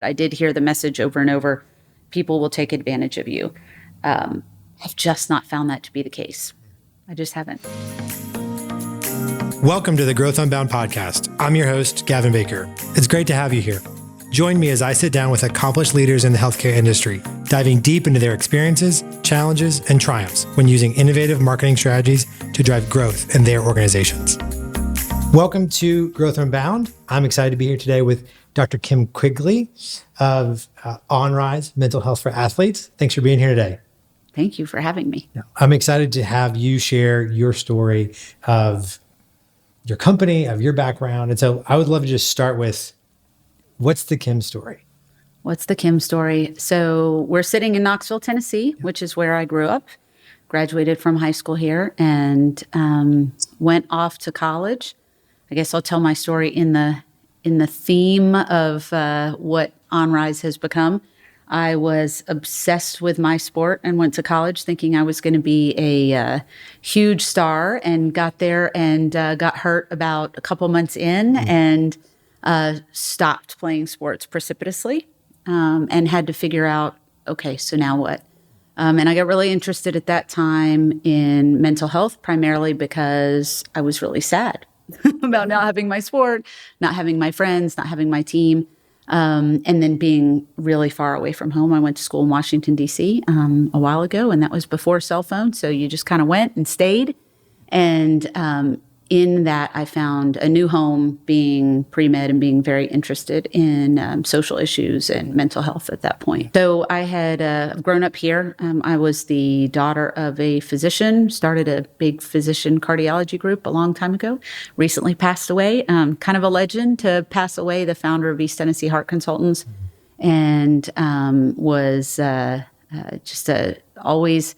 I did hear the message over and over, people will take advantage of you. I've just not found that to be the case. I just haven't. Welcome to the Growth Unbound podcast. I'm your host, Gavin Baker. It's great to have you here. Join me as I sit down with accomplished leaders in the healthcare industry, diving deep into their experiences, challenges, and triumphs when using innovative marketing strategies to drive growth in their organizations. Welcome to Growth Unbound. I'm excited to be here today with Dr. Kim Quigley of Onrise Mental Health for Athletes. Thanks for being here today. Thank you for having me. I'm excited to have you share your story of your company, of your background. And so I would love to just start with, what's the Kim story? What's the Kim story? So we're sitting in Knoxville, Tennessee, which is where I grew up, graduated from high school here, and went off to college. I guess I'll tell my story in the theme of what Onrise has become. I was obsessed with my sport and went to college thinking I was going to be a huge star, and got there and got hurt about a couple months in and stopped playing sports precipitously and had to figure out, okay, so now what? And I got really interested at that time in mental health, primarily because I was really sad about not having my sport, not having my friends, not having my team, and then being really far away from home. I went to school in Washington, D.C. A while ago, and that was before cell phones. So you just kind of went and stayed. And in that, I found a new home being pre-med and being very interested in social issues and mental health at that point. So I had grown up here. I was the daughter of a physician, started a big physician cardiology group a long time ago, recently passed away, kind of a legend to pass away, the founder of East Tennessee Heart Consultants, and was just always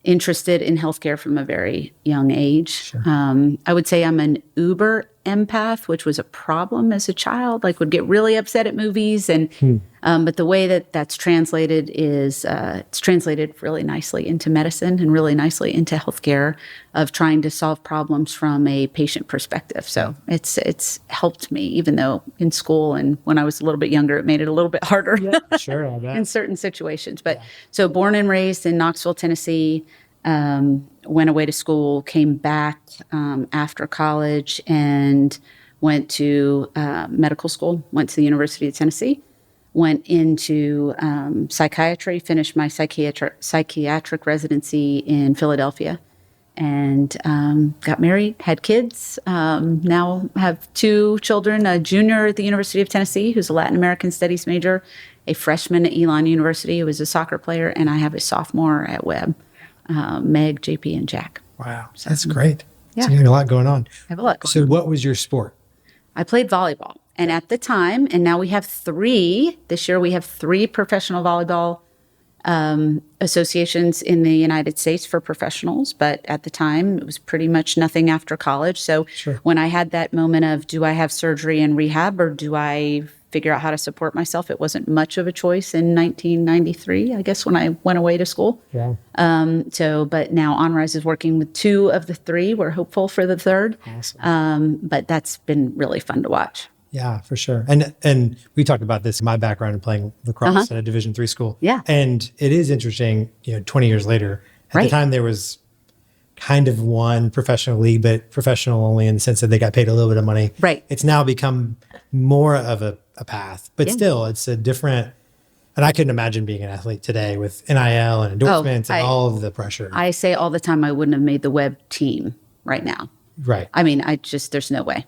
interested in healthcare from a very young age. Sure. I would say I'm an uber empath, which was a problem as a child, like would get really upset at movies. And but the way that that's translated is it's translated really nicely into medicine and really nicely into healthcare, of trying to solve problems from a patient perspective. So it's helped me, even though in school and when I was a little bit younger, it made it a little bit harder Sure, I bet. in certain situations. But so born and raised in Knoxville, Tennessee, went away to school, came back after college, and went to medical school, went to the University of Tennessee, went into psychiatry, finished my psychiatric residency in Philadelphia, and got married, had kids. Now have two children, a junior at the University of Tennessee who's a Latin American studies major, a freshman at Elon University who is a soccer player, and I have a sophomore at Webb, Meg, JP, and Jack. Wow, so, that's great. Yeah. So you have a lot going on. I have a lot going on. So what was your sport? I played volleyball. And at the time, and now we have three, this year we have three professional volleyball associations in the United States for professionals. But at the time, it was pretty much nothing after college. So when I had that moment of, do I have surgery and rehab, or do I figure out how to support myself? It wasn't much of a choice in 1993, I guess, when I went away to school. Yeah. But now Onrise is working with two of the three. We're hopeful for the third. Awesome. But that's been really fun to watch. Yeah, for sure. And we talked about this, my background in playing lacrosse at a Division III school. Yeah. And it is interesting, 20 years later, at the time there was kind of one professional league, but professional only in the sense that they got paid a little bit of money. Right. It's now become more of a path, but still it's a different, and I couldn't imagine being an athlete today with NIL and endorsements and all of the pressure. I say all the time, I wouldn't have made the Webb team right now. Right. I mean, there's no way.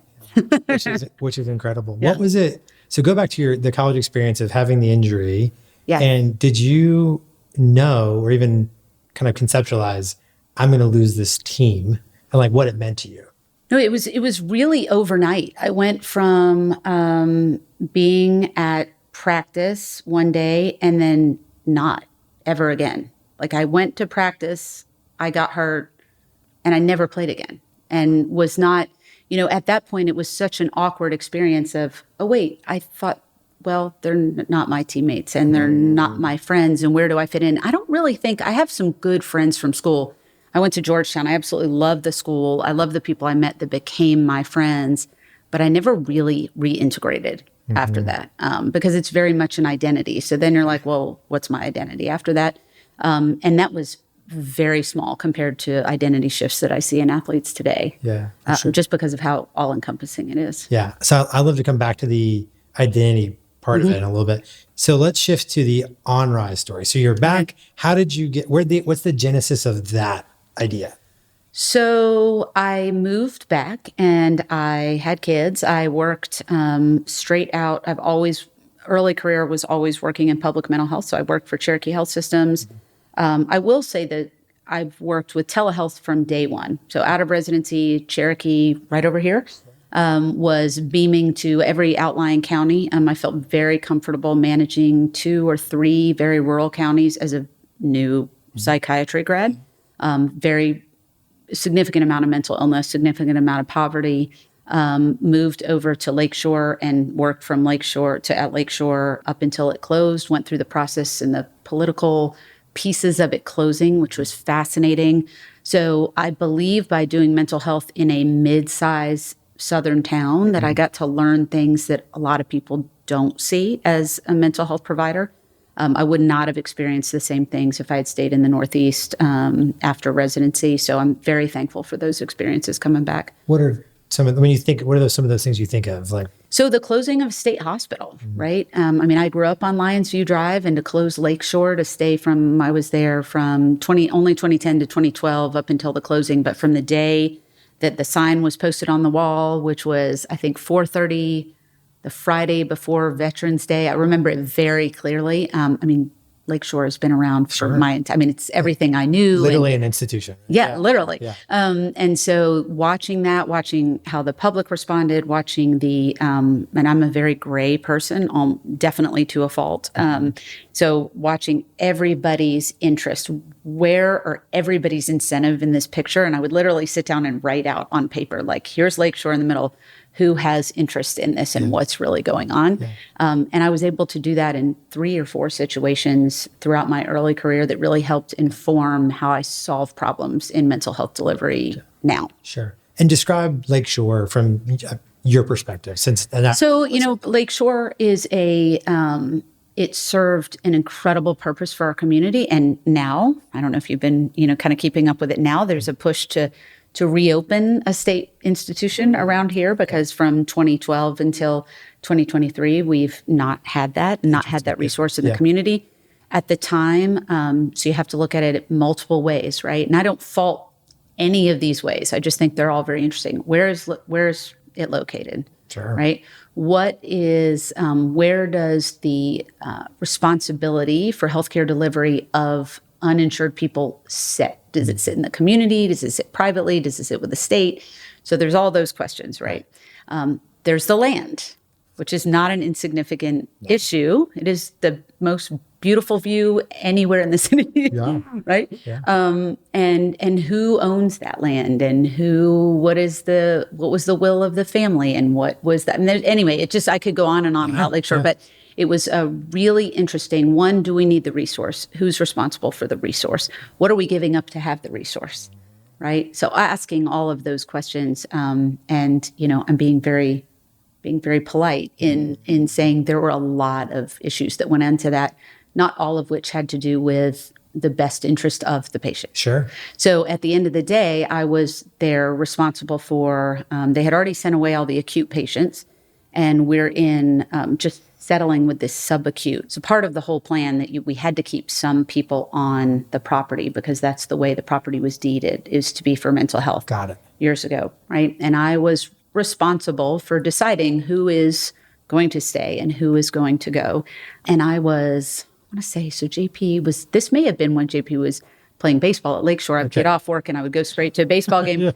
which is incredible. Yeah. What was it? So go back to the college experience of having the injury. Yeah. And did you know, or even kind of conceptualize, I'm going to lose this team, and like what it meant to you? No, it was really overnight. I went from being at practice one day and then not ever again. Like I went to practice, I got hurt, and I never played again, and was not, at that point, it was such an awkward experience of, oh, wait, I thought, well, they're not my teammates and they're not my friends. And where do I fit in? I don't really think I have some good friends from school. I went to Georgetown. I absolutely love the school. I love the people I met that became my friends, but I never really reintegrated. after that, because it's very much an identity. So then you're like, well, what's my identity after that? And that was very small compared to identity shifts that I see in athletes today. Yeah, just because of how all encompassing it is. Yeah. So I'd love to come back to the identity part of it in a little bit. So let's shift to the Onrise story. So you're back. How did you get, what's the genesis of that idea? So I moved back and I had kids. I worked straight out. Early career was always working in public mental health. So I worked for Cherokee Health Systems. I will say that I've worked with telehealth from day one. So out of residency, Cherokee, right over here, was beaming to every outlying county. I felt very comfortable managing 2 or 3 very rural counties as a new psychiatry grad. Very significant amount of mental illness, significant amount of poverty. Moved over to Lakeshore and worked from Lakeshore to at Lakeshore up until it closed, went through the process and the political pieces of it closing, which was fascinating. So I believe by doing mental health in a mid-size southern town that I got to learn things that a lot of people don't see as a mental health provider. I would not have experienced the same things if I had stayed in the Northeast after residency. So I'm very thankful for those experiences coming back. What are some of some of those things you think of? Like, so the closing of state hospital, right? I grew up on Lions View Drive, and to close Lakeshore I was there from 2010 to 2012 up until the closing. But from the day that the sign was posted on the wall, which was, I think, 4:30 the Friday before Veterans Day. I remember it very clearly. Lakeshore has been around for it's everything I knew. Literally an institution. Yeah, literally. Yeah. And so watching how the public responded, watching and I'm a very gray person, definitely to a fault. So watching everybody's interest, where are everybody's incentive in this picture? And I would literally sit down and write out on paper, like, here's Lakeshore in the middle. Who has interest in this and what's really going on. Yeah. And I was able to do that in 3 or 4 situations throughout my early career that really helped inform how I solve problems in mental health delivery now. Sure. And describe Lakeshore from your perspective. Lakeshore is it served an incredible purpose for our community. And now, I don't know if you've been, kind of keeping up with it now, there's a push to reopen a state institution around here, because from 2012 until 2023, we've not had that resource in the community at the time. So you have to look at it multiple ways, right? And I don't fault any of these ways. I just think they're all very interesting. Where is it located? Sure. Right? What is, where does the responsibility for healthcare delivery of uninsured people sit? Does it sit in the community? Does it sit privately? Does it sit with the state? So there's all those questions, right? There's the land, which is not an insignificant issue. It is the most beautiful view anywhere in the city, right? Yeah. And who owns that land, and what was the will of the family, and what was that? And anyway, I could go on and on about Lakeshore, but it was a really interesting one. Do we need the resource? Who's responsible for the resource? What are we giving up to have the resource? Right. So asking all of those questions, and I'm being very polite in saying there were a lot of issues that went into that, not all of which had to do with the best interest of the patient. Sure. So at the end of the day, I was there responsible for. They had already sent away all the acute patients, and we're in just settling with this subacute. So part of the whole plan that we had to keep some people on the property, because that's the way the property was deeded, is to be for mental health. Got it. Years ago, right? And I was responsible for deciding who is going to stay and who is going to go. And I want to say, so this may have been when JP was playing baseball at Lakeshore. I'd get off work and I would go straight to a baseball game.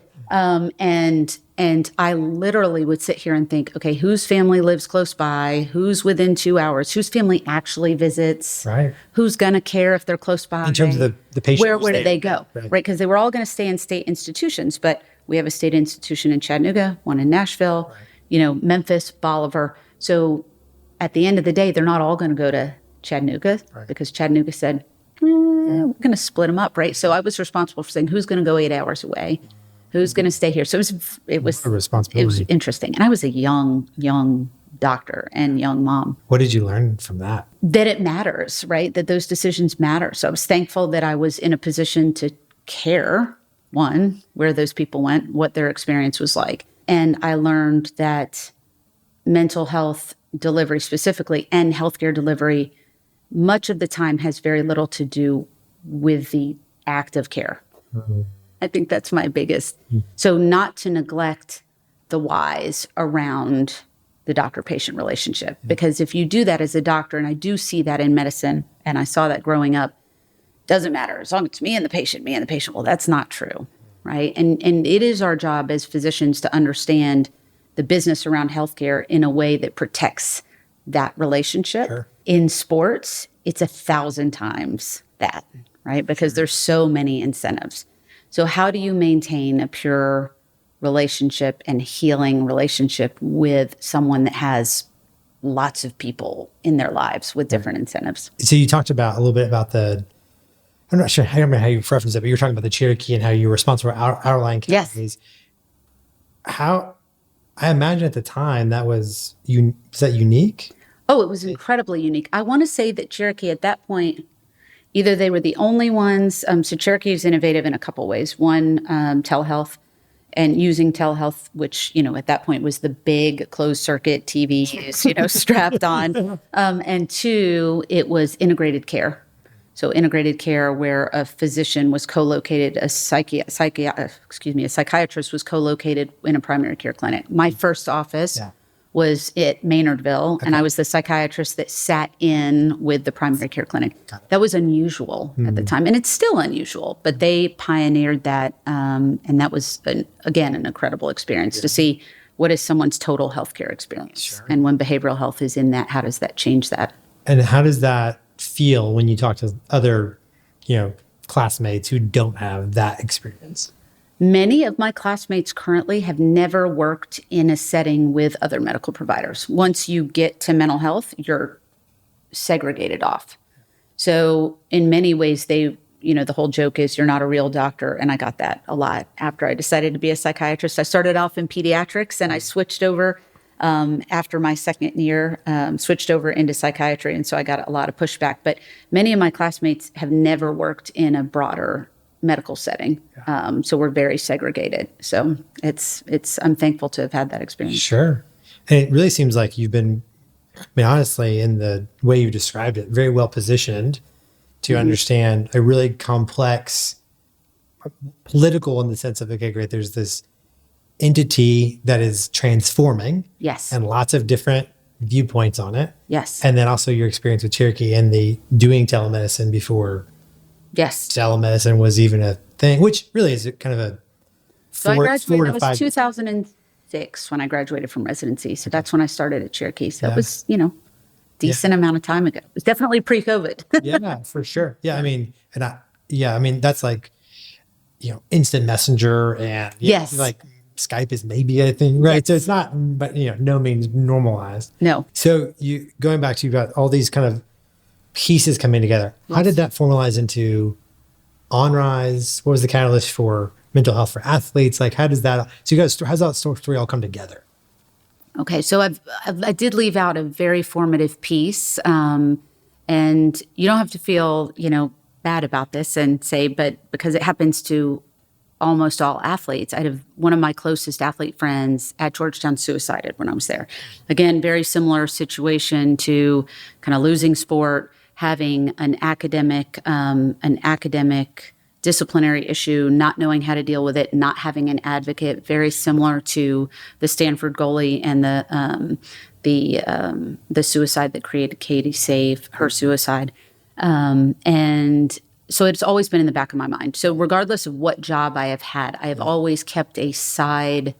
And I literally would sit here and think, okay, whose family lives close by? Who's within 2 hours? Whose family actually visits? Right. Who's going to care if they're close by? In terms of the patient. Where do they go? Right. Because they were all going to stay in state institutions, but we have a state institution in Chattanooga, one in Nashville, Memphis, Bolivar. So at the end of the day, they're not all going to go to Chattanooga, because Chattanooga said, we're going to split them up, right? So I was responsible for saying, who's going to go 8 hours away? Who's going to stay here? So it was a responsibility. It was interesting. And I was a young doctor and young mom. What did you learn from that? That it matters, right? That those decisions matter. So I was thankful that I was in a position to care, one, where those people went, what their experience was like. And I learned that mental health delivery specifically and healthcare delivery much of the time has very little to do with the act of care. Mm-hmm. I think that's my biggest. So not to neglect the whys around the doctor-patient relationship. Because if you do that as a doctor, and I do see that in medicine, and I saw that growing up, doesn't matter. As long as it's me and the patient. Well, that's not true, right? And it is our job as physicians to understand the business around healthcare in a way that protects that relationship. Sure. In sports, it's 1,000 times that, right? Because there's so many incentives. So how do you maintain a pure relationship and healing relationship with someone that has lots of people in their lives with different incentives? So you talked about a little bit about I'm not sure, I don't remember how you referenced it, but you were talking about the Cherokee and how you were responsible for outlying counties. Yes. I imagine at the time was that unique? Oh, it was incredibly unique. I want to say that Cherokee at that point, either they were the only ones. So Cherokee is innovative in a couple ways. One, telehealth, and using telehealth, which, at that point was the big closed circuit TVs, strapped on. And two, it was integrated care. So integrated care where a physician was co-located, a psychiatrist was co-located in a primary care clinic. My first office was at Maynardville, and I was the psychiatrist that sat in with the primary care clinic. That was unusual at the time, and it's still unusual, but they pioneered that, and that was, again, an incredible experience to see what is someone's total healthcare experience. Sure. And when behavioral health is in that, how does that change that? And how does that feel when you talk to other, classmates who don't have that experience? Many of my classmates currently have never worked in a setting with other medical providers. Once you get to mental health, you're segregated off. So in many ways, the whole joke is you're not a real doctor. And I got that a lot after I decided to be a psychiatrist. I started off in pediatrics and I switched over after my second year, switched over into psychiatry. And so I got a lot of pushback. But many of my classmates have never worked in a broader medical setting. So we're very segregated. So I'm thankful to have had that experience. Sure. And it really seems like you've been, honestly, in the way you described it, very well positioned to understand a really complex political in the sense of, okay, great, there's this entity that is transforming. Yes. And lots of different viewpoints on it. Yes. And then also your experience with Cherokee and the doing telemedicine before telemedicine was even a thing, which really is kind of a So I graduated, it was 2006 when I graduated from residency. So that's when I started at Cherokee. So it was, decent amount of time ago. It was definitely pre-COVID. Yeah, for sure. Yeah, that's like, instant messenger and like Skype is maybe a thing, right? Yes. So it's not, but no means normalized. No. So going back to, you've got all these kind of pieces coming together. Yes. How did that formalize into Onrise? What was the catalyst for mental health for athletes? Like, how's that story all come together? Okay, so I did leave out a very formative piece, and you don't have to feel bad about this and say, but because it happens to almost all athletes. I have one of my closest athlete friends at Georgetown suicided when I was there. Again, very similar situation to kind of losing sport, having an academic disciplinary issue, not knowing how to deal with it, not having an advocate, very similar to the Stanford goalie and the suicide that created Katie Save, her suicide. And so it's always been in the back of my mind. So regardless of what job I have had, I have always kept a side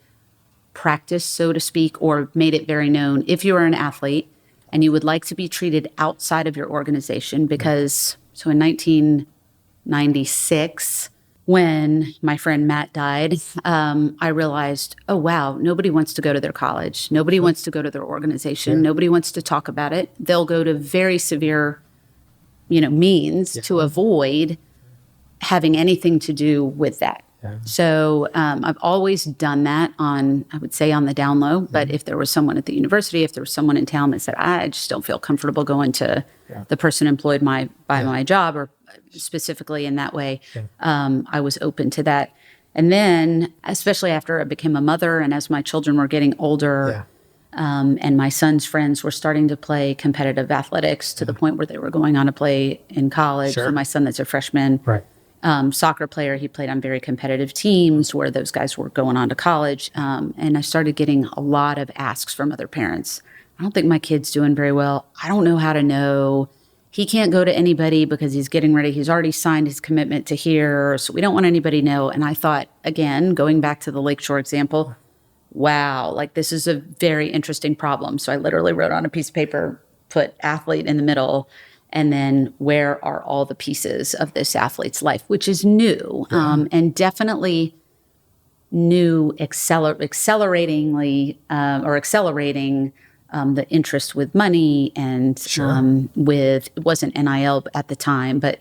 practice, so to speak, or made it very known. If you are an athlete and you would like to be treated outside of your organization, because so in 1996, when my friend Matt died, I realized, oh, wow, nobody wants to go to their college. Nobody wants to go to their organization. Yeah. Nobody wants to talk about it. They'll go to very severe means to avoid having anything to do with that. So I've always done that I would say on the down low. But if there was someone at the university, if there was someone in town that said, I just don't feel comfortable going to the person employed by my job, or specifically in that way, I was open to that. And then, especially after I became a mother and as my children were getting older, and my son's friends were starting to play competitive athletics to the point where they were going on to play in college. For my son that's a freshman, soccer player, he played on very competitive teams where those guys were going on to college. And I started getting a lot of asks from other parents. I don't think my kid's doing very well. I don't know how to know. He can't go to anybody because he's getting ready. He's already signed his commitment to here. So we don't want anybody to know. And I thought, again, going back to the Lakeshore example, wow, like this is a very interesting problem. So I literally wrote on a piece of paper, put athlete in the middle, and then where are all the pieces of this athlete's life, which is new, and definitely new, accelerating the interest with money and it wasn't NIL at the time, but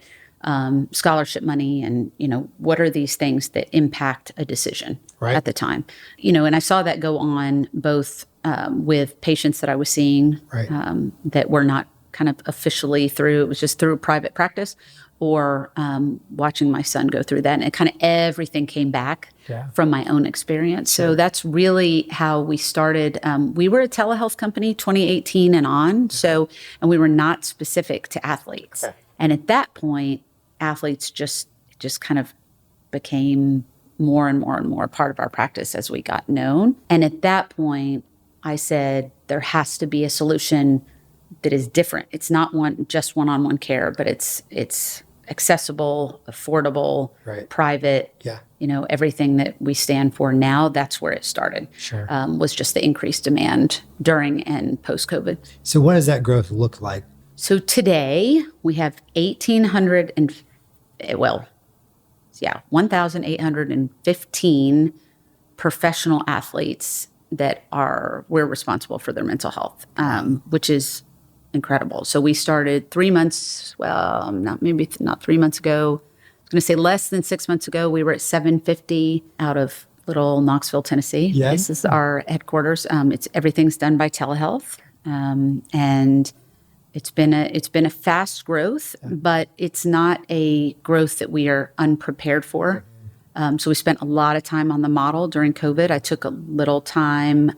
scholarship money, and what are these things that impact a decision at the time, and I saw that go on both with patients that I was seeing that were not kind of officially through, it was just through private practice, or watching my son go through that, and it kind of everything came back from my own experience. So that's really how we started. We were a telehealth company 2018 and on, and we were not specific to athletes. And at that point, athletes just kind of became more and more and more part of our practice as we got known. And at that point, I said, there has to be a solution that is different. It's not just one-on-one care, but it's accessible, affordable, private, everything that we stand for now. That's where it started, was just the increased demand during and post-COVID. So what does that growth look like? So today we have 1,815 professional athletes that we're responsible for their mental health, which is incredible. So we started 3 months, not 3 months ago. I was going to say less than 6 months ago. We were at 750 out of little Knoxville, Tennessee. This is our headquarters. Everything's done by telehealth, and it's been a fast growth, but it's not a growth that we are unprepared for. So we spent a lot of time on the model during COVID. I took a little time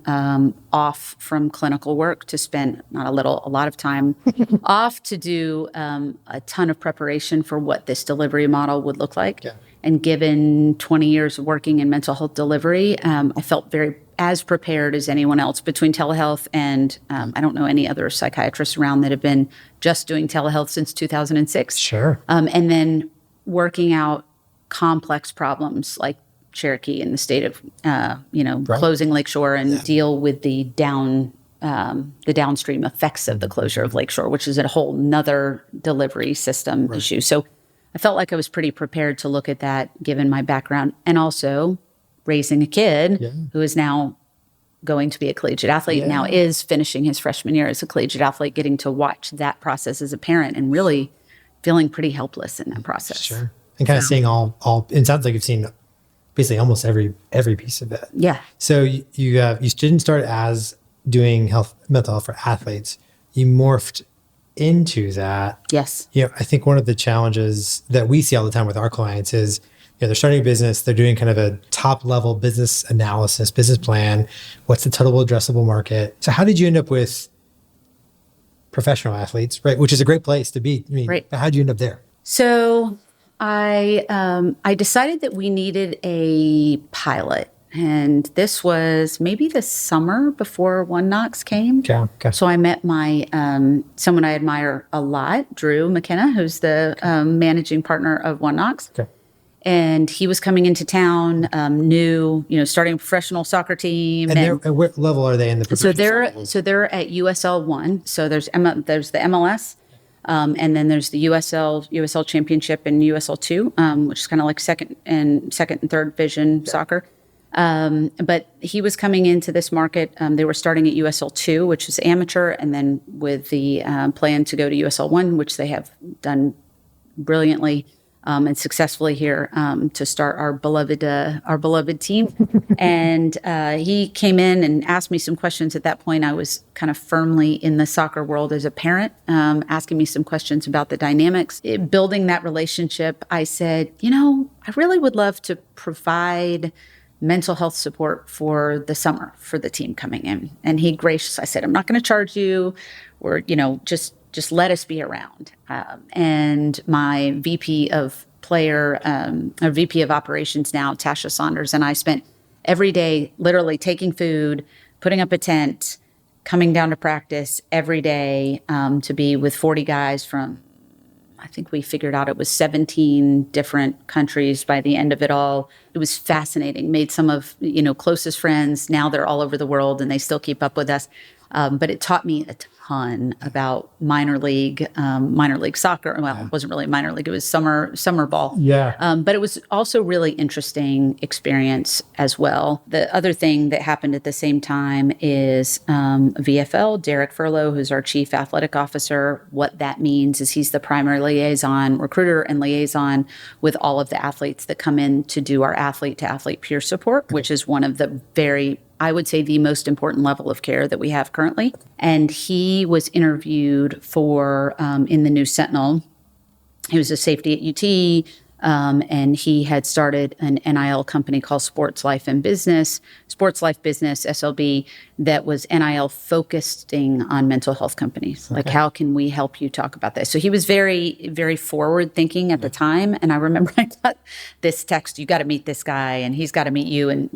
off from clinical work to spend a lot of time off to do a ton of preparation for what this delivery model would look like. And given 20 years of working in mental health delivery, I felt as prepared as anyone else between telehealth and I don't know any other psychiatrists around that have been just doing telehealth since 2006. And then working out complex problems like Cherokee in the state of, closing Lakeshore and deal with the downstream effects of the closure of Lakeshore, which is a whole nother delivery system issue. So I felt like I was pretty prepared to look at that given my background, and also raising a kid who is now going to be a collegiate athlete, now is finishing his freshman year as a collegiate athlete, getting to watch that process as a parent and really feeling pretty helpless in that process. And kind of seeing all, it sounds like you've seen basically almost every piece of it. So you didn't start as doing mental health for athletes. You morphed into that. I think one of the challenges that we see all the time with our clients is, they're starting a business, they're doing kind of a top level business analysis, business plan. What's the total addressable market? So how did you end up with professional athletes, right? Which is a great place to be. How did you end up there? So I decided that we needed a pilot, and this was maybe the summer before One Knox came. So I met my someone I admire a lot, Drew McKenna, who's the managing partner of One Knox. And he was coming into town, new, starting a professional soccer team. And what level are they in the professional? So they're at USL 1. So there's the MLS. And then there's the USL Championship and USL 2, which is kind of like second and third division soccer. But he was coming into this market. They were starting at USL 2, which is amateur, and then with the plan to go to USL 1, which they have done brilliantly. and successfully here to start our beloved team. And he came in and asked me some questions. At that point, I was kind of firmly in the soccer world as a parent, asking me some questions about the dynamics. Building that relationship, I said, I really would love to provide mental health support for the summer for the team coming in. And he graciously, I said, I'm not going to charge you, or, just let us be around. And my VP of VP of operations now, Tasha Saunders, and I spent every day literally taking food, putting up a tent, coming down to practice every day to be with 40 guys from, I think we figured out it was 17 different countries by the end of it all. It was fascinating. Made some of, closest friends. Now they're all over the world and they still keep up with us. But it taught me a ton about minor league soccer. Well, it wasn't really minor league. It was summer ball. Yeah. But it was also really interesting experience as well. The other thing that happened at the same time is VFL, Derek Furlow, who's our chief athletic officer. What that means is he's the primary recruiter and liaison with all of the athletes that come in to do our athlete-to-athlete peer support, which is one of the I would say the most important level of care that we have currently. And he was interviewed for in the News Sentinel. He was a safety at UT, and he had started an NIL company called Sports Life Business, SLB, that was NIL focusing on mental health companies. Okay. Like, how can we help you talk about this? So he was very, very forward thinking at the time. And I remember I got this text, you got to meet this guy and he's got to meet you. And,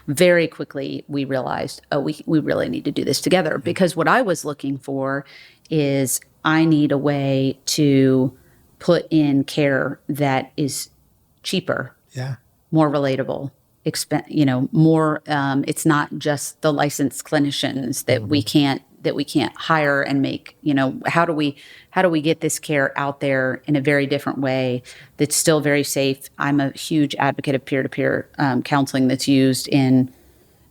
very quickly we realized, we really need to do this together, because what I was looking for is I need a way to put in care that is cheaper, more relatable, more. It's not just the licensed clinicians that we can't hire and make. How do we get this care out there in a very different way that's still very safe? I'm a huge advocate of peer-to-peer counseling that's used in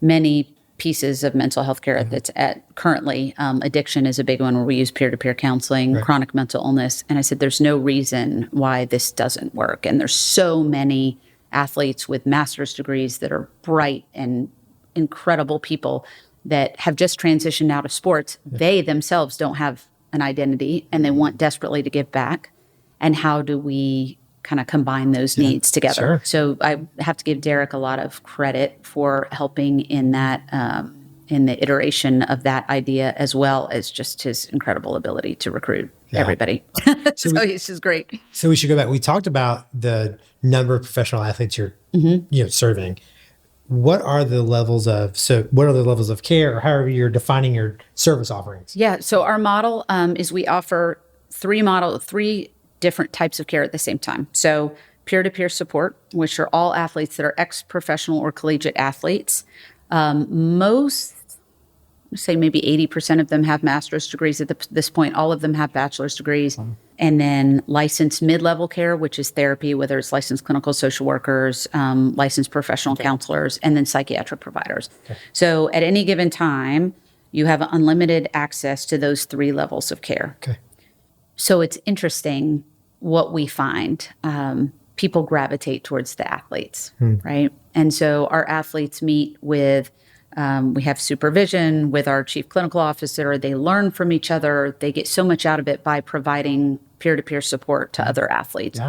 many pieces of mental health care that's currently. Addiction is a big one where we use peer-to-peer counseling, chronic mental illness. And I said, there's no reason why this doesn't work. And there's so many athletes with master's degrees that are bright and incredible people that have just transitioned out of sports. They themselves don't have an identity and they want desperately to give back. And how do we kind of combine those needs together? Sure. So I have to give Derek a lot of credit for helping in that, in the iteration of that idea, as well as just his incredible ability to recruit everybody. So he's just great. So we should go back. We talked about the number of professional athletes you're serving. What are the levels of care, or however you're defining your service offerings? Yeah. So our model is we offer three different types of care at the same time. So peer-to-peer support, which are all athletes that are ex-professional or collegiate athletes. Say maybe 80% of them have master's degrees at this point. All of them have bachelor's degrees. And then licensed mid-level care, which is therapy, whether it's licensed clinical social workers, licensed professional counselors, and then psychiatric providers. So at any given time, you have unlimited access to those three levels of care. So it's interesting what we find. People gravitate towards the athletes, right? And so our athletes meet with, we have supervision with our chief clinical officer. They learn from each other. They get so much out of it by providing peer-to-peer support to other athletes.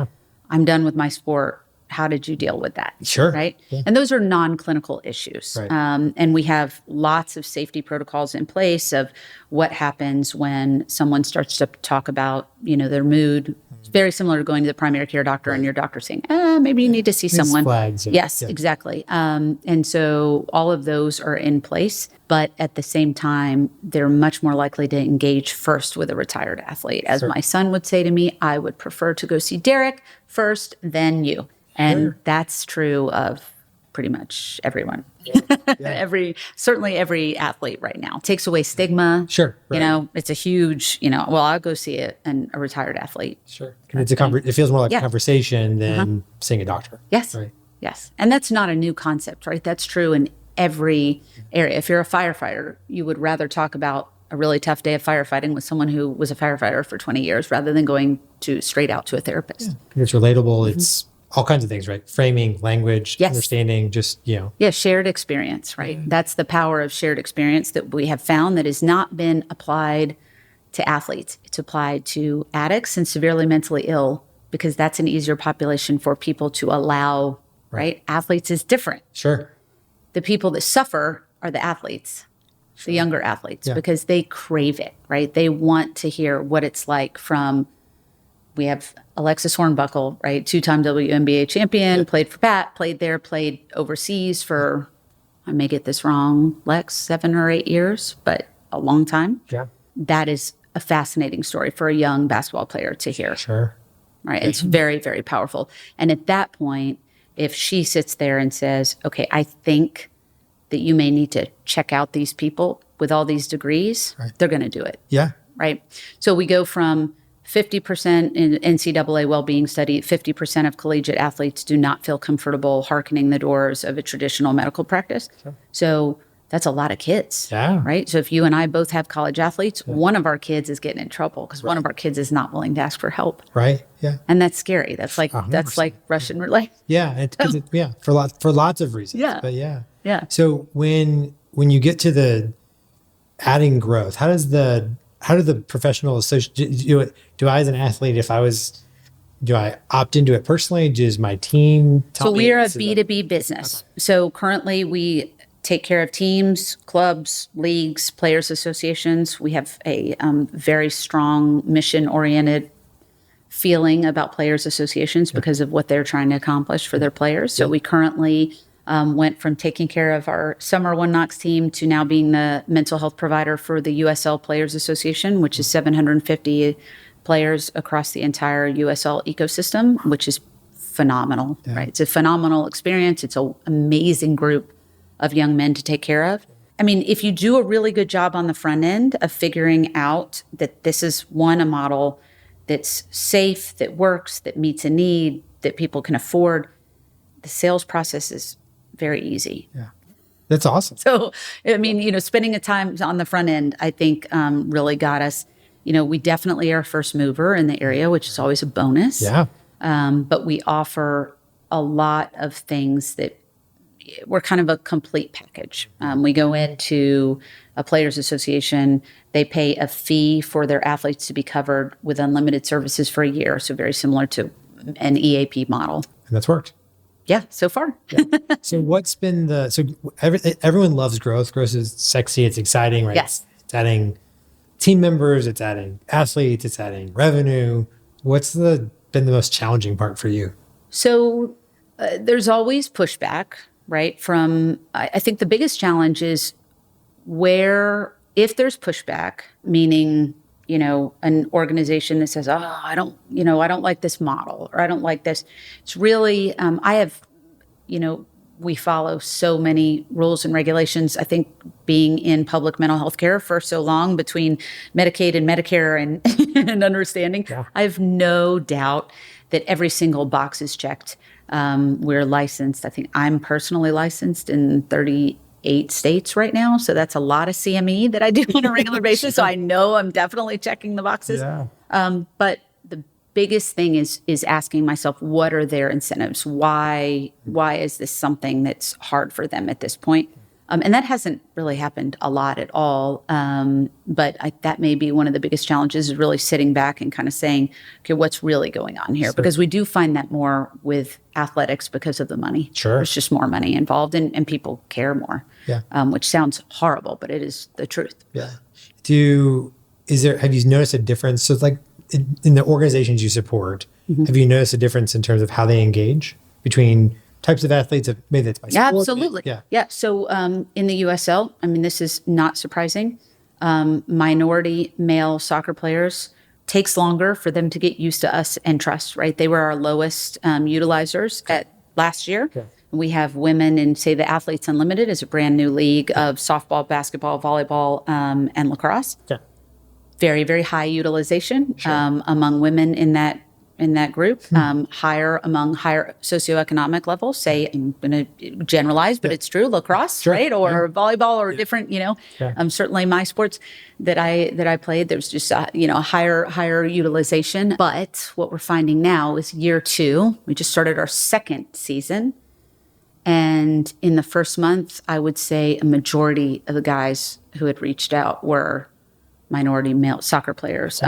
I'm done with my sport. How did you deal with that? Sure. Right? And those are non-clinical issues. And we have lots of safety protocols in place of what happens when someone starts to talk about, their mood. It's very similar to going to the primary care doctor and your doctor saying, maybe you need to see someone. Flags. Yes, exactly. And so all of those are in place. But at the same time, they're much more likely to engage first with a retired athlete. As my son would say to me, I would prefer to go see Derek first, then you. And that's true of pretty much everyone. Certainly every athlete right now. Takes away stigma. It's a huge, I'll go see a retired athlete. It feels more like a conversation than seeing a doctor. Yes. Yes. And that's not a new concept, right? That's true in every area. If you're a firefighter, you would rather talk about a really tough day of firefighting with someone who was a firefighter for 20 years rather than going to straight out to a therapist. It's relatable. It's all kinds of things, right? Framing, language, Yes. understanding, just, Yeah, shared experience, right? That's the power of shared experience that we have found that has not been applied to athletes. It's applied to addicts and severely mentally ill because that's an easier population for people to allow, right? Athletes is different. Sure. The people that suffer are the athletes, the younger athletes, because they crave it, right? They want to hear what it's like from, we have Alexis Hornbuckle, right? 2-time WNBA champion, played for Pat, played overseas for, I may get this wrong, Lex, 7 or 8 years, but a long time. Yeah. That is a fascinating story for a young basketball player to hear. Sure. Right. It's very, very powerful. And at that point, if she sits there and says, okay, I think that you may need to check out these people with all these degrees, they're going to do it. Yeah. Right. So we go from 50% in NCAA well-being study, 50% of collegiate athletes do not feel comfortable hearkening the doors of a traditional medical practice. Sure. So that's a lot of kids. Yeah. Right. So if you and I both have college athletes, one of our kids is getting in trouble because one of our kids is not willing to ask for help. Right. Yeah. And that's scary. That's like 100%. Russian roulette. Yeah. For lots of reasons. Yeah. But yeah. Yeah. So when you get to the adding growth, how do the professional associate do I as an athlete, do I opt into it personally? Does my team tell me? So we are a B2B business. Okay. So currently we take care of teams, clubs, leagues, players associations. We have a very strong mission-oriented feeling about players associations because of what they're trying to accomplish for their players. So we currently went from taking care of our Summer One Knox team to now being the mental health provider for the USL Players Association, which is 750 players across the entire USL ecosystem, which is phenomenal, right? It's a phenomenal experience. It's an amazing group of young men to take care of. I mean, if you do a really good job on the front end of figuring out that this is a model that's safe, that works, that meets a need, that people can afford, the sales process is very easy. Yeah. That's awesome. So, I mean, spending a time on the front end, I think really got us, we definitely are a first mover in the area, which is always a bonus. Yeah. But we offer a lot of things that we're kind of a complete package. We go into a players association. They pay a fee for their athletes to be covered with unlimited services for a year. So very similar to an EAP model. And that's worked. Yeah, so far. Yeah. So what's been everyone loves growth. Growth is sexy. It's exciting, right? Yes. It's adding team members. It's adding athletes. It's adding revenue. What's been the most challenging part for you? So there's always pushback, right? I think the biggest challenge is if there's pushback, meaning, an organization that says, oh, I don't like this model, or I don't like this. It's really, we follow so many rules and regulations. I think being in public mental health care for so long between Medicaid and Medicare and understanding, I have no doubt that every single box is checked. We're licensed. I think I'm personally licensed in 38 states right now. So that's a lot of CME that I do on a regular basis. So I know I'm definitely checking the boxes. Yeah. But the biggest thing is asking myself, what are their incentives? Why is this something that's hard for them at this point? And that hasn't really happened a lot at all. But that may be one of the biggest challenges, is really sitting back and kind of saying, okay, what's really going on here? Because we do find that more with athletics because of the money. Sure. There's just more money involved and people care more, which sounds horrible, but it is the truth. Yeah. Have you noticed a difference? So like in the organizations you support, have you noticed a difference in terms of how they engage between types of athletes? Maybe that's by sport. Absolutely. Yeah. So in the USL, I mean, this is not surprising. Minority male soccer players takes longer for them to get used to us and trust, right? They were our lowest utilizers at last year. Okay. We have women in, say, the Athletes Unlimited is a brand new league of softball, basketball, volleyball, and lacrosse. Okay. Very, very high utilization among women in that in that group, higher among higher socioeconomic levels. Say, I'm going to generalize, but it's true, lacrosse, right? Or volleyball or different, certainly my sports that I played, there's just, higher utilization. But what we're finding now is year 2, we just started our second season. And in the first month, I would say a majority of the guys who had reached out were minority male soccer players,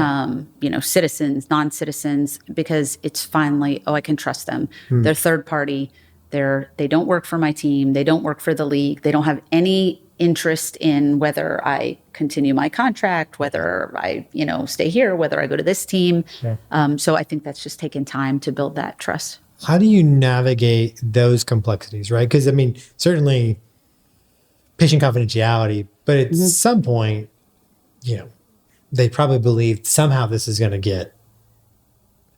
citizens, non-citizens, because it's finally, I can trust them. They're third party. They don't work for my team. They don't work for the league. They don't have any interest in whether I continue my contract, whether I, stay here, whether I go to this team. So I think that's just taken time to build that trust. How do you navigate those complexities, right? Because, certainly patient confidentiality, but at some point, they probably believe somehow this is going to get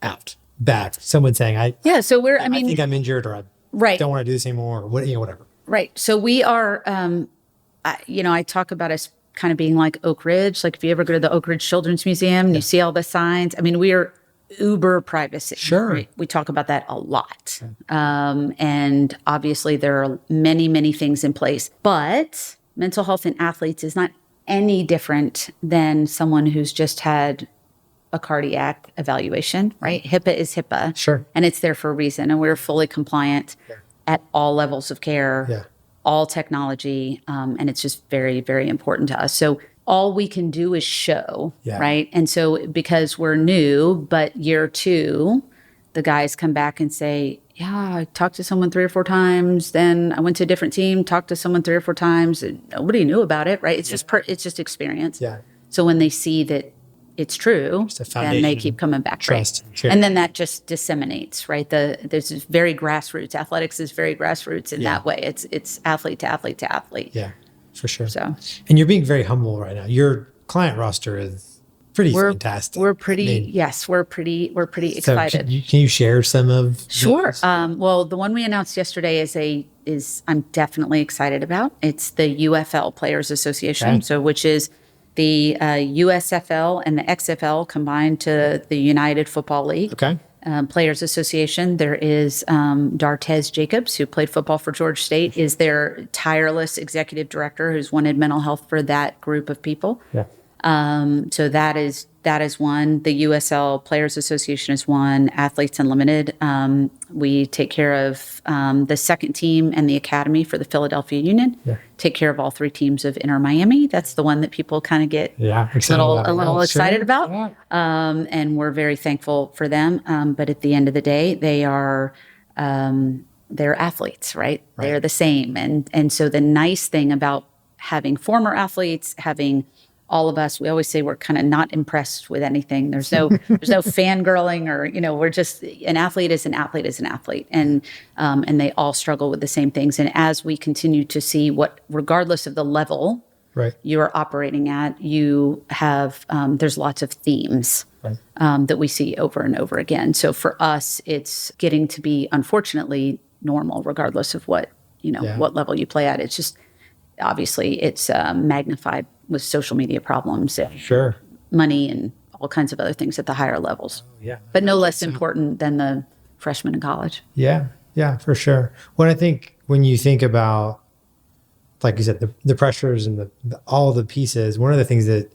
out, back. Someone saying, I think I'm injured, or I don't want to do this anymore, or whatever. Right. So we are, I talk about us kind of being like Oak Ridge. Like if you ever go to the Oak Ridge Children's Museum, and you see all the signs. We are uber privacy. Sure. Right? We talk about that a lot. And obviously there are many, many things in place, but mental health in athletes is not any different than someone who's just had a cardiac evaluation, right? HIPAA is HIPAA. Sure. And it's there for a reason. And we're fully compliant at all levels of care, all technology. And it's just very, very important to us. So all we can do is show, right? And so because we're new, but year 2, the guys come back and say, I talked to someone 3 or 4 times. Then I went to a different team, talked to someone 3 or 4 times. And nobody knew about it, right? It's just experience. Yeah. So when they see that it's true, then they keep coming back. Trust. Right? And then that just disseminates, right? There's this very grassroots. Athletics is very grassroots in that way. It's athlete to athlete to athlete. Yeah, for sure. So, and you're being very humble right now. Your client roster is pretty fantastic. We're pretty excited. Can you share some of? Sure. Well, the one we announced yesterday is I'm definitely excited about. It's the UFL Players Association, which is the USFL and the XFL combined to the United Football League. Okay. Players Association. There is Dartez Jacobs, who played football for Georgia State, is their tireless executive director who's wanted mental health for that group of people. Yeah. So that is one. The USL Players Association is one. Athletes Unlimited. We take care of the second team and the academy for the Philadelphia Union. Yeah. Take care of all 3 teams of Inter Miami. That's the one that people kind of get a little excited about. Yeah. And we're very thankful for them. But at the end of the day, they are they're athletes, right? They're the same. And so the nice thing about having former athletes, having all of us, we always say we're kind of not impressed with anything. There's no fangirling, or we're just, an athlete is an athlete is an athlete, and they all struggle with the same things. And as we continue to see regardless of the level you are operating at, you have there's lots of themes that we see over and over again. So for us, it's getting to be, unfortunately, normal, regardless of what level you play at. It's just obviously it's magnified with social media problems and money and all kinds of other things at the higher levels. But no less important than the freshman in college. Yeah, for sure. When you think about, like you said, the pressures and all the pieces, one of the things that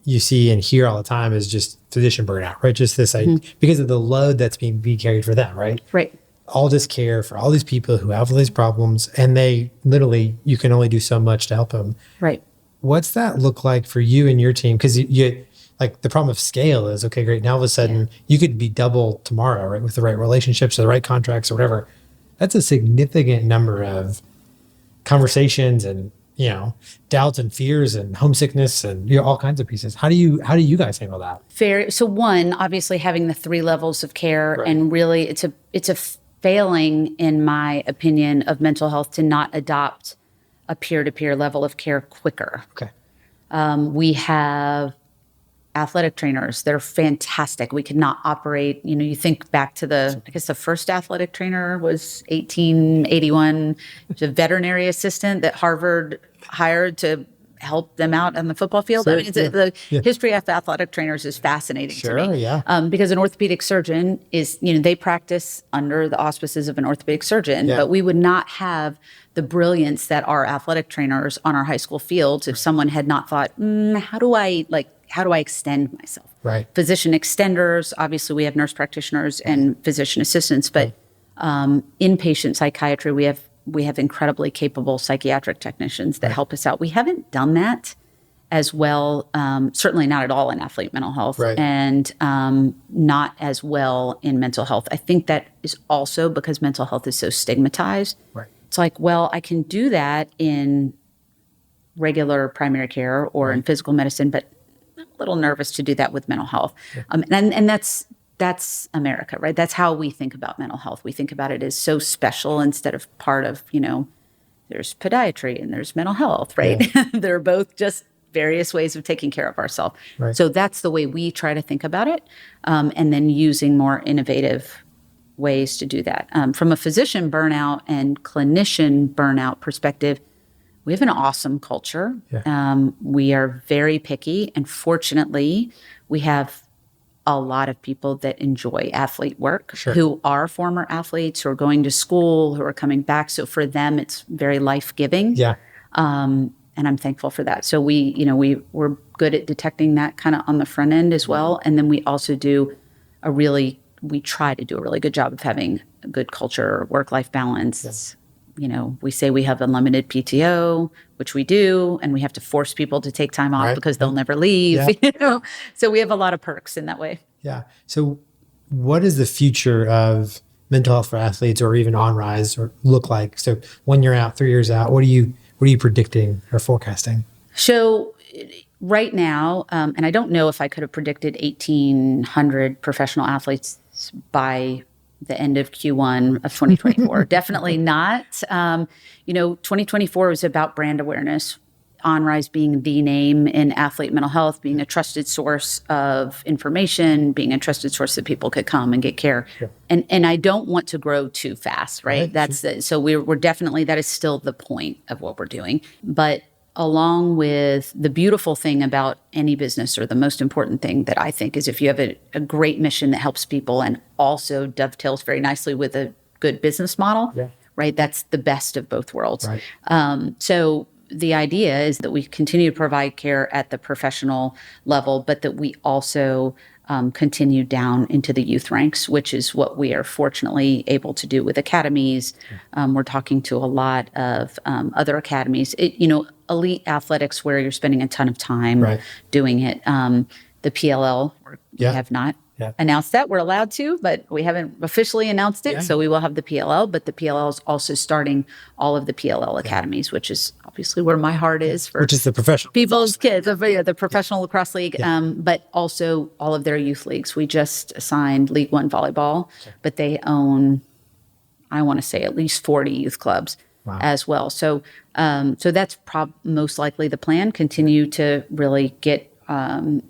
you see and hear all the time is just physician burnout, right? Just this, because of the load that's being carried for them, right? Right. All this care for all these people who have all these problems, and they literally, you can only do so much to help them. Right. What's that look like for you and your team? Because you like, the problem of scale is, okay, great. Now all of a sudden you could be double tomorrow, right? With the right relationships or the right contracts or whatever. That's a significant number of conversations and, doubts and fears and homesickness and all kinds of pieces. How do you guys handle that? Fair. So one, obviously having the 3 levels of care, and really it's a failing, in my opinion, of mental health to not adopt a peer-to-peer level of care quicker. Okay. We have athletic trainers. They're fantastic. We could not operate, you think back to the first athletic trainer was 1881. It was a veterinary assistant that Harvard hired to help them out on the football field. Sure, I mean, the history of athletic trainers is fascinating to me. Yeah. Because an orthopedic surgeon is, they practice under the auspices of an orthopedic surgeon, but we would not have the brilliance that our athletic trainers on our high school fields if someone had not thought, how do I extend myself? Right. Physician extenders, obviously we have nurse practitioners and physician assistants, but inpatient psychiatry, we have incredibly capable psychiatric technicians that help us out. We haven't done that as well, certainly not at all in athlete mental health, and not as well in mental health. I think that is also because mental health is so stigmatized. Right. It's like, well, I can do that in regular primary care or in physical medicine, but I'm a little nervous to do that with mental health. And that's America, right? That's how we think about mental health. We think about it as so special instead of part of, there's podiatry and there's mental health, right? Yeah. They're both just various ways of taking care of ourselves. Right. So that's the way we try to think about it. And then using more innovative ways to do that. From a physician burnout and clinician burnout perspective, we have an awesome culture. Yeah. We are very picky. And fortunately, we have a lot of people that enjoy athlete work, who are former athletes, who are going to school, who are coming back. So for them, it's very life-giving. Yeah. And I'm thankful for that. So we're good at detecting that kind of on the front end as well. And then we also we try to do a really good job of having a good culture, work-life balance. Yes. We say we have unlimited PTO, which we do, and we have to force people to take time off because they'll never leave. Yeah. So we have a lot of perks in that way. Yeah. So what is the future of mental health for athletes or even Onrise or look like? So 1 year out, 3 years out, what are you predicting or forecasting? So right now, and I don't know if I could have predicted 1,800 professional athletes by the end of Q1 of 2024. Definitely not. 2024 was about brand awareness. Onrise being the name in athlete mental health, being a trusted source of information, being a trusted source that people could come and get care. Sure. And I don't want to grow too fast, right? So we're definitely, that is still the point of what we're doing. But along with the beautiful thing about any business, or the most important thing that I think, is if you have a great mission that helps people and also dovetails very nicely with a good business model, right? That's the best of both worlds. Right. So the idea is that we continue to provide care at the professional level, but that we also continue down into the youth ranks, which is what we are fortunately able to do with academies. We're talking to a lot of other academies. Elite athletics where you're spending a ton of time doing it. The PLL, we have not announced that. We're allowed to, but we haven't officially announced it. Yeah. So we will have the PLL, but the PLL is also starting all of the PLL academies, which is obviously where my heart is for which is the professional people's kids, the professional lacrosse league, but also all of their youth leagues. We just signed League One volleyball, but they own, I want to say, at least 40 youth clubs. Wow. As well. So that's most likely the plan. Continue to really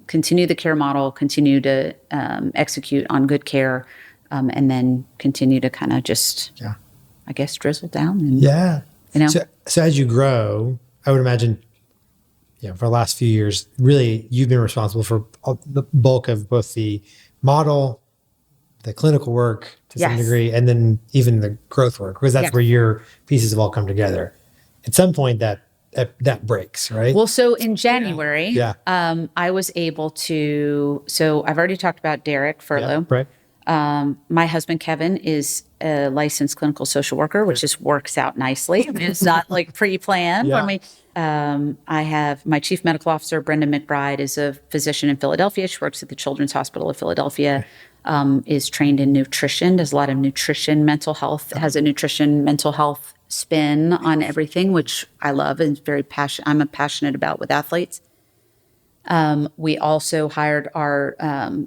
continue the care model, continue to execute on good care, and then continue to kind of just, I guess, drizzle down. And, So as you grow, I would imagine, for the last few years, really, you've been responsible for the bulk of both the model, the clinical work to some degree, and then even the growth work, because that's where your pieces have all come together. At some point that breaks, right? Well, so in January, I was able to, so I've already talked about Derek Furlow. Yeah, right. My husband, Kevin, is a licensed clinical social worker, which just works out nicely. I mean, it's not like pre-planned for me. I have my chief medical officer, Brenda McBride, is a physician in Philadelphia. She works at the Children's Hospital of Philadelphia, is trained in nutrition, does a lot of nutrition, mental health, has a nutrition, mental health spin on everything, which I love and I'm passionate about with athletes. We also hired our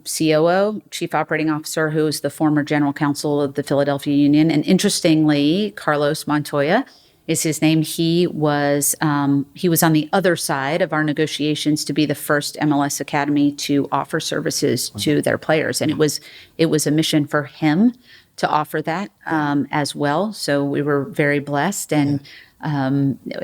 COO, Chief Operating Officer, who is the former general counsel of the Philadelphia Union. And interestingly, Carlos Montoya is his name. He was on the other side of our negotiations to be the first MLS academy to offer services to their players. And it was a mission for him to offer that as well. So we were very blessed. And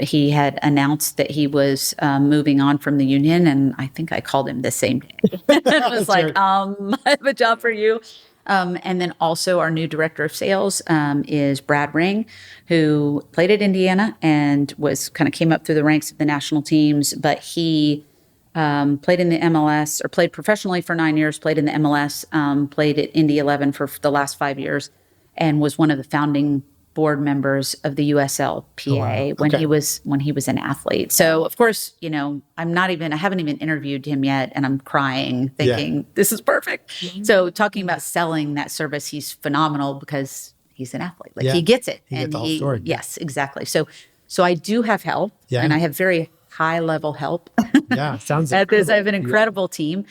He had announced that he was moving on from the union, and I think I called him the same day. It was like, I have a job for you. And then also our new director of sales is Brad Ring, who played at Indiana and was kind of came up through the ranks of the national teams, but he played in the MLS, or played professionally for 9 years, played in the MLS, played at Indy 11 for the last 5 years, and was one of the founding board members of the USLPA when he was an athlete. So of course, I haven't even interviewed him yet, and I'm crying thinking this is perfect. So talking about selling that service, he's phenomenal because he's an athlete. Like he gets it. He gets the whole story. Yes, exactly. So I do have help, and I have very high level help. Sounds at this. I have an incredible team.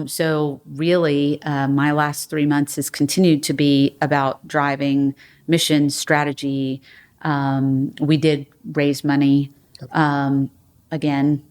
So really, my last 3 months has continued to be about driving mission strategy. We did raise money. Again,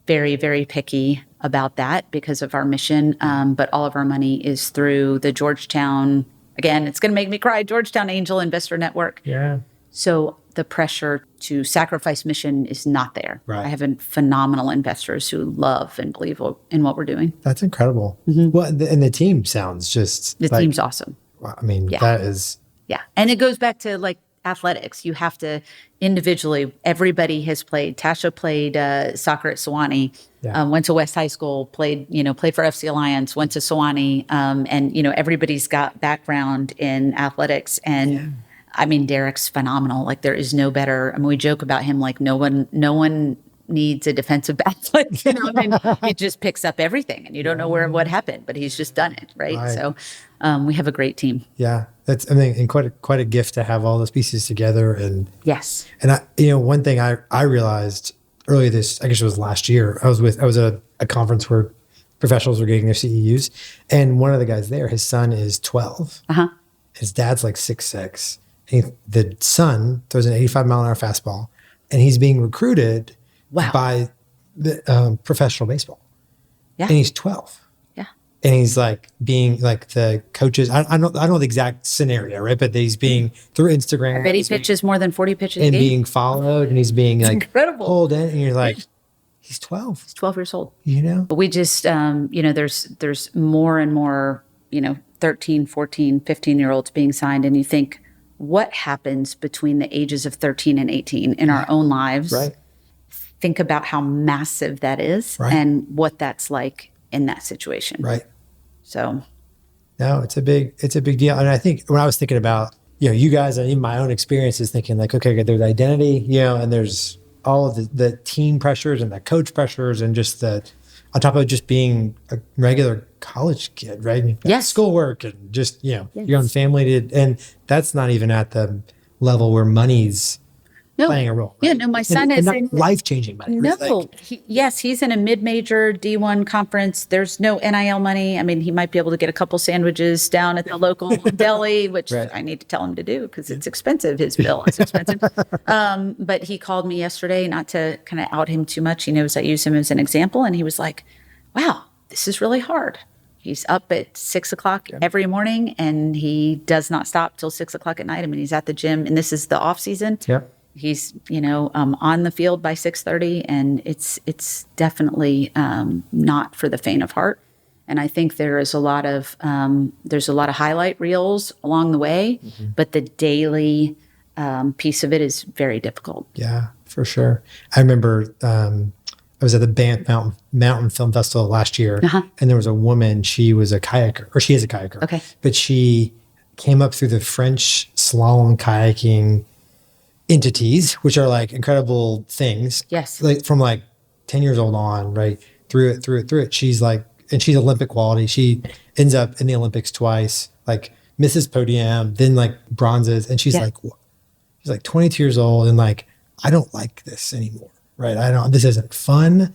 very, very picky about that because of our mission. But all of our money is through the Georgetown. Again, it's going to make me cry. Georgetown Angel Investor Network. Yeah. So the pressure to sacrifice mission is not there. Right. I have phenomenal investors who love and believe in what we're doing. That's incredible. Well, and the team sounds just the team's awesome. I mean, that is. Yeah. And it goes back to like athletics. You have to individually, everybody has played. Tasha played soccer at Sewanee, went to West High School, played for FC Alliance, went to Sewanee. And, everybody's got background in athletics. And I mean, Derek's phenomenal. Like there is no better. I mean, we joke about him like no one needs a defensive back. Like, it just picks up everything, and you don't know what happened, but he's just done it, right? So we have a great team. Yeah, that's and quite a gift to have all those pieces together. And yes, and one thing I realized earlier I guess it was last year. I was at a conference where professionals were getting their CEUs, and one of the guys there, his son is 12. His dad's like 6'6". The son throws an 85-mile-an-hour fastball, and he's being recruited by the professional baseball. Yeah. And he's 12. Yeah. And he's like being like the coaches. I don't know the exact scenario, right? But he's being through Instagram. I bet he pitches more than 40 pitches and a game. Being followed, and he's being like incredible. Pulled in, and you're like, he's 12. He's 12 years old. But we just, there's more and more, 13, 14, 15-year-olds being signed, and you think, what happens between the ages of 13 and 18 in our own lives? Right. Think about how massive that is and what that's like in that situation. Right. So. No, it's a big deal. And I think when I was thinking about, you guys and even my own experiences thinking like, okay, there's identity, and there's all of the team pressures and the coach pressures and just on top of just being a regular college kid, right? Yes. Schoolwork and just, your own family and that's not even at the level where money's playing a role. Right? Yeah, no, my son is in life-changing money. No, right? He's in a mid-major D1 conference. There's no NIL money. I mean, he might be able to get a couple sandwiches down at the local deli, which I need to tell him to do because it's expensive. His bill is expensive. But he called me yesterday, not to kind of out him too much. He knows I use him as an example. And he was like, wow, this is really hard. He's up at 6 o'clock every morning, and he does not stop till 6 o'clock at night. I mean, he's at the gym, and this is the off season. Yeah. He's, on the field by 6:30, and it's definitely not for the faint of heart. And I think there's a lot of highlight reels along the way, but the daily piece of it is very difficult. Yeah, for sure. I remember I was at the Banff Mountain Film Festival last year, and there was a woman. She was a kayaker, or she is a kayaker. Okay, but she came up through the French slalom kayaking entities, which are like incredible things. Yes. Like from like 10 years old on, right? Through it. She's like, and she's Olympic quality. She ends up in the Olympics twice, like misses podium, then like bronzes. And she's like 22 years old and like, I don't like this anymore, right? This isn't fun.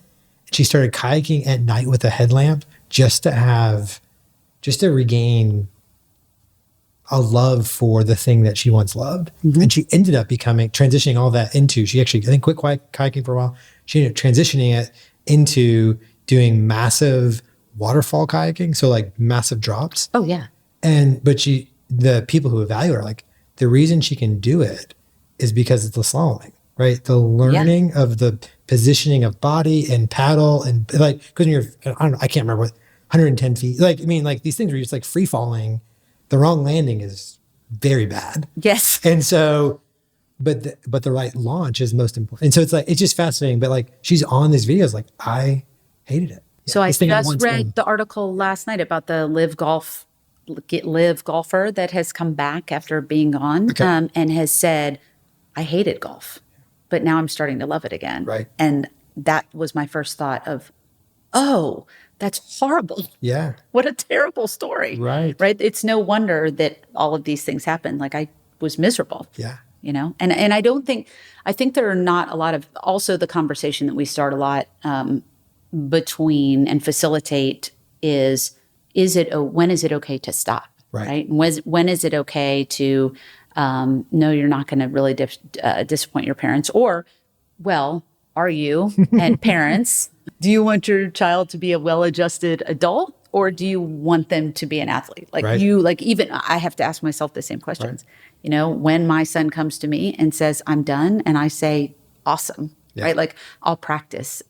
She started kayaking at night with a headlamp just to regain a love for the thing that she once loved. And she ended up transitioning all that into, she actually, I think, quit kayaking for a while. She ended up transitioning it into doing massive waterfall kayaking. So like massive drops. Oh yeah. But the people who evaluate her, like the reason she can do it is because it's the slaloming. right? The learning of the positioning of body and paddle and like, because when you're, I don't know, I can't remember what, 110 feet. Like, I mean, like these things are just like free falling. The wrong landing is very bad. Yes. And so, but the right launch is most important. And so it's like, it's just fascinating. But like, she's on these videos, like, I hated it. So I This thing on just one read swing. the article last night about the live golfer that has come back after being gone, Okay. and has said, I hated golf, but now I'm starting to love it again. Right. And that was my first thought of, oh, that's horrible. Yeah. What a terrible story. Right. Right. It's no wonder that all of these things happen. Like I was miserable. Yeah. You know, and I think there are not a lot of, also the conversation that we start a lot between and facilitate is when is it okay to stop? Right. When is it okay to know you're not going to really disappoint your parents? Or, well, are you and parents, do you want your child to be a well-adjusted adult, or do you want them to be an athlete? Like Right. even I have to ask myself the same questions. Right. You know, when my son comes to me and says, I'm done, and I say, awesome, right? Like I'll practice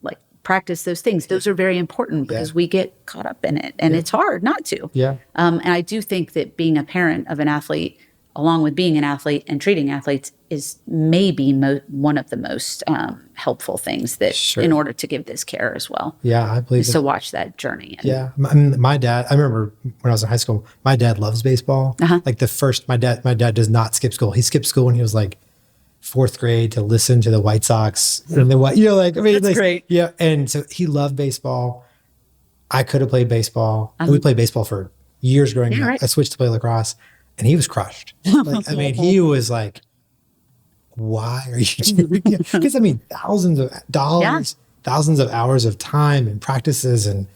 those things. Those are very important because we get caught up in it, and it's hard not to. Yeah. And I do think that being a parent of an athlete, along with being an athlete and treating athletes, is maybe one of the most helpful things that in order to give this care as well. Yeah, I believe is to watch that journey. Yeah. My dad, I remember when I was in high school, my dad loves baseball. Like my dad does not skip school. He skipped school when he was like fourth grade to listen to the White Sox and the what, that's great. Yeah. And so he loved baseball. I could have played baseball. We played baseball for years growing up. Right. I switched to play lacrosse and he was crushed. Like, I mean, he was like, why are you doing it? Because I mean, thousands of dollars, thousands of hours of time and practices and,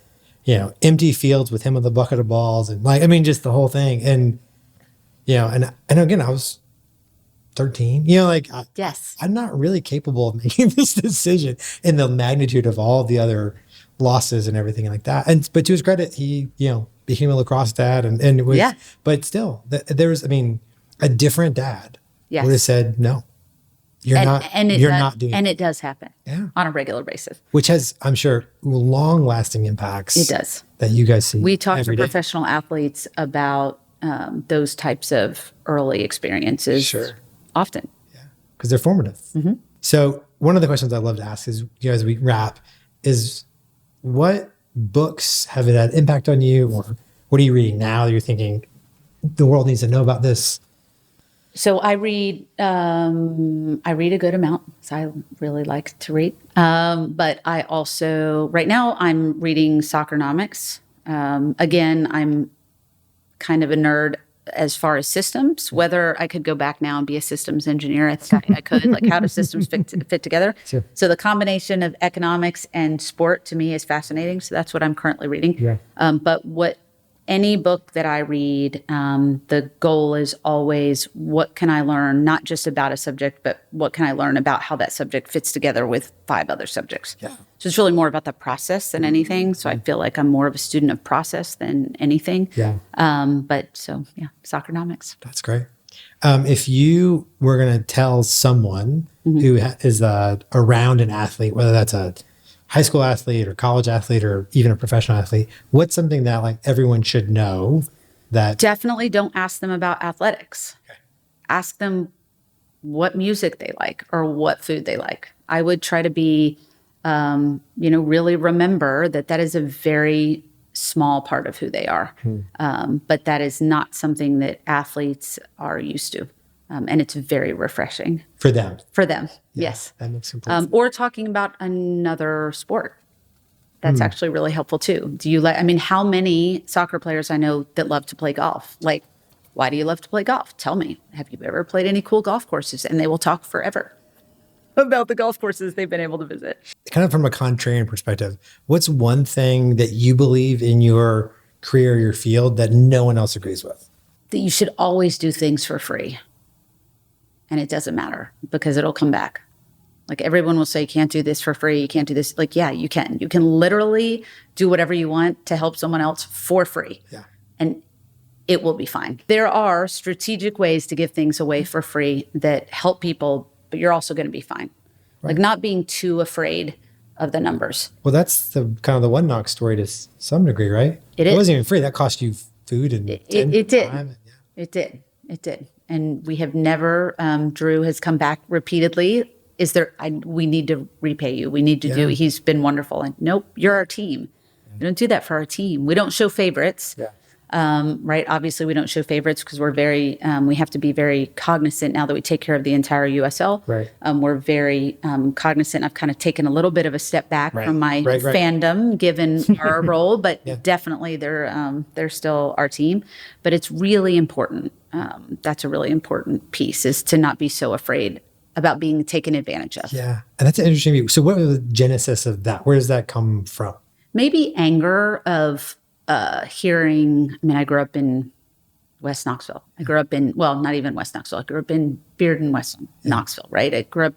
empty fields with him with a bucket of balls. And like, I mean, just the whole thing. And, and again, I was 13, I'm not really capable of making this decision in the magnitude of all the other losses and everything like that. But to his credit, he, became a lacrosse dad and it was, but still there was, a different dad would have said, no, you're not doing it. And it does happen on a regular basis. Which has, I'm sure, long lasting impacts. It does. That you guys see. We talk to professional athletes about those types of early experiences. Sure. Often. Yeah. Because they're formative. Mm-hmm. So one of the questions I love to ask is, as we wrap, is what books have had impact on you, or what are you reading now that you're thinking the world needs to know about this? So I read a good amount. So I really like to read. But I also, right now I'm reading Soccernomics. Again, I'm kind of a nerd as far as systems. Whether I could go back now and be a systems engineer, I think I could. Like, how do systems fit together? Sure. So the combination of economics and sport to me is fascinating. So that's what I'm currently reading. Yeah. But any book that I read, the goal is always, what can I learn, not just about a subject, but what can I learn about how that subject fits together with 5 other subjects. Yeah. So it's really more about the process than anything. So I feel like I'm more of a student of process than anything. Yeah. Soccernomics. That's great. If you were going to tell someone who is around an athlete, whether that's a high school athlete or college athlete or even a professional athlete, what's something that like everyone should know? That definitely don't ask them about athletics. Okay. Ask them what music they like or what food they like. I would try to be, really remember that is a very small part of who they are. But that is not something that athletes are used to. And it's very refreshing. For them. Yes. That makes complete sense. Or talking about another sport. That's actually really helpful too. Do you how many soccer players I know that love to play golf? Like, why do you love to play golf? Tell me. Have you ever played any cool golf courses? And they will talk forever about the golf courses they've been able to visit. Kind of from a contrarian perspective, what's one thing that you believe in your career, your field, that no one else agrees with? That you should always do things for free. And it doesn't matter because it'll come back. Like, everyone will say, you can't do this for free. You can't do this. Like, yeah, you can. You can literally do whatever you want to help someone else for free. Yeah. And it will be fine. There are strategic ways to give things away for free that help people but you're also going to be fine. Like not being too afraid of the numbers. Well, that's the kind of the One Knock story to some degree, right? It is. It wasn't even free. That cost you food and It did. time. It did. It did. And we have never, Drew has come back repeatedly. We need to repay you. We need to do, he's been wonderful. And nope, you're our team. We don't do that for our team. We don't show favorites. Yeah. Right. Obviously we don't show favorites because we're very, we have to be very cognizant now that we take care of the entire USL. Right. We're very cognizant. I've kind of taken a little bit of a step back from my fandom given our role, but definitely they're still our team, but it's really important. That's a really important piece, is to not be so afraid about being taken advantage of. Yeah. And that's an interesting view. So what was the genesis of that? Where does that come from? Maybe anger of hearing, I grew up in West Knoxville. I grew up in, well, not even West Knoxville. I grew up in Bearden, West Knoxville, right? I was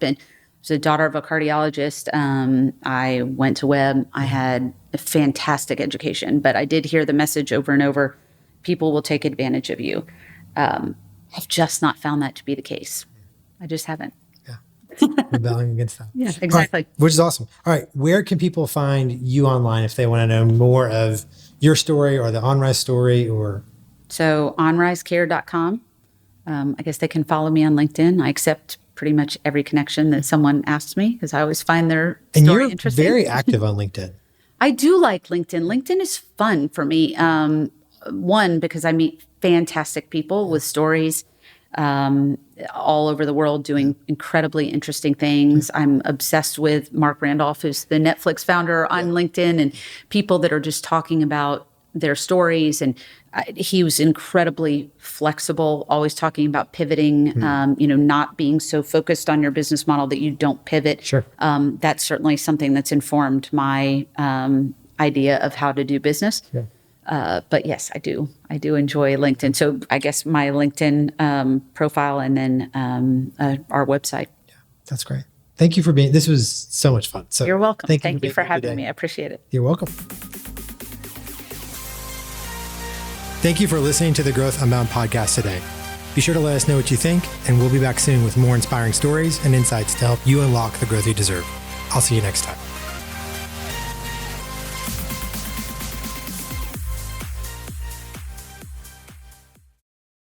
the daughter of a cardiologist. I went to Webb. I had a fantastic education, but I did hear the message over and over, people will take advantage of you. I've just not found that to be the case. I just haven't. Rebelling against that. Yeah, exactly. Right, which is awesome. All right. Where can people find you online if they want to know more of your story or the Onrise story? Or So onrisecare.com. I guess they can follow me on LinkedIn. I accept pretty much every connection that someone asks me because I always find their story interesting. And you're very active on LinkedIn. I do like LinkedIn. LinkedIn is fun for me. One, because I meet fantastic people with stories all over the world doing incredibly interesting things. I'm obsessed with Mark Randolph, who's the Netflix founder, on LinkedIn, and people that are just talking about their stories. And he was incredibly flexible, always talking about pivoting, not being so focused on your business model that you don't pivot. Sure. That's certainly something that's informed my idea of how to do business. Yeah. But yes, I do enjoy LinkedIn. So I guess my LinkedIn profile and then our website. Yeah, that's great. Thank you for being, this was so much fun. So you're welcome. Thank you for having today. me. I appreciate it. You're welcome. Thank you for listening to the Growth Unbound podcast today. Be sure to let us know what you think, and we'll be back soon with more inspiring stories and insights to help you unlock the growth you deserve. I'll see you next time.